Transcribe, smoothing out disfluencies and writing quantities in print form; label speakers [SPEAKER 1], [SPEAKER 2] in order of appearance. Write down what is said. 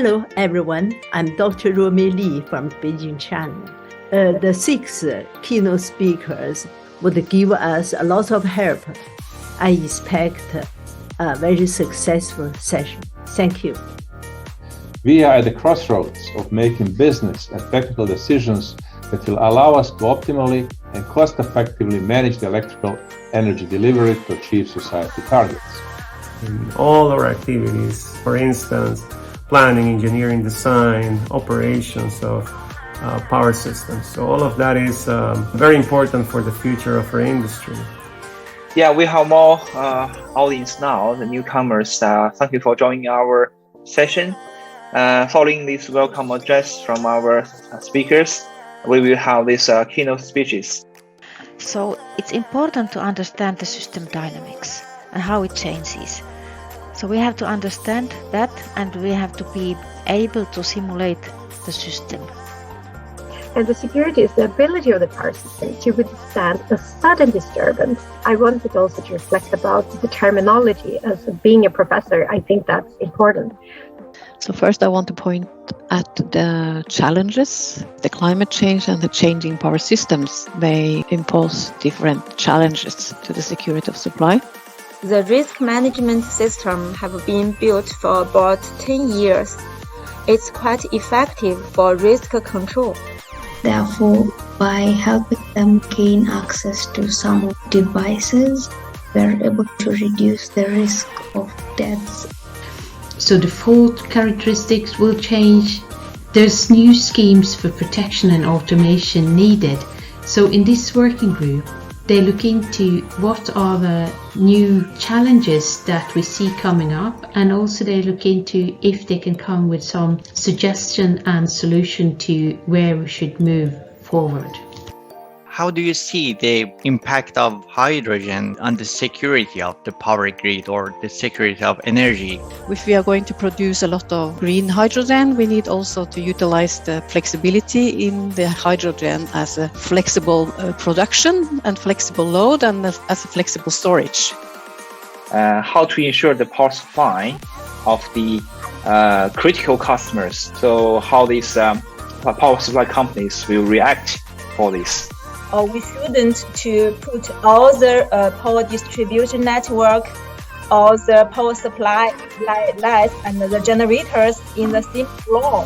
[SPEAKER 1] Hello, everyone. I'm Dr. Ruomei Li from Beijing, China. The six keynote speakers would give us a lot of help. I expect a very successful session. Thank you.
[SPEAKER 2] We are at the crossroads of making business and technical decisions that will allow us to optimally and cost-effectively manage the electrical energy delivery to achieve society targets.
[SPEAKER 3] In all our activities, for instance, planning, engineering, design, operations of power systems. So all of that is very important for the future of our industry.
[SPEAKER 4] Yeah, we have more audience now, the newcomers. Thank you for joining our session. Following this welcome address from our speakers, we will have these keynote speeches.
[SPEAKER 5] So it's important to understand the system dynamics and how it changes. So we have to understand that, and we have to be able to simulate the system.
[SPEAKER 6] And the security is the ability of the power system to withstand a sudden disturbance. I wanted also to reflect about the terminology. As being a professor, I think that's important.
[SPEAKER 7] So first I want to point at the challenges. The climate change and the changing power systems may impose different challenges to the security of supply.
[SPEAKER 8] The risk management system have been built for about 10 years. It's quite effective for risk control.
[SPEAKER 9] Therefore, by helping them gain access to some devices, we're able to reduce the risk of deaths.
[SPEAKER 10] So the fault characteristics will change. There's new schemes for protection and automation needed. So in this working group, they look into what are the new challenges that we see coming up, and also they look into if they can come with some suggestion and solution to where we should move forward.
[SPEAKER 11] How do you see the impact of hydrogen on the security of the power grid or the security of energy?
[SPEAKER 7] If we are going to produce a lot of green hydrogen, we need also to utilize the flexibility in the hydrogen as a flexible production and flexible load and as a flexible storage.
[SPEAKER 4] How to ensure the power supply of the critical customers. So how these power supply companies will react for this.
[SPEAKER 8] We shouldn't to put all the power distribution network, all the power supply lights and the generators in the same floor.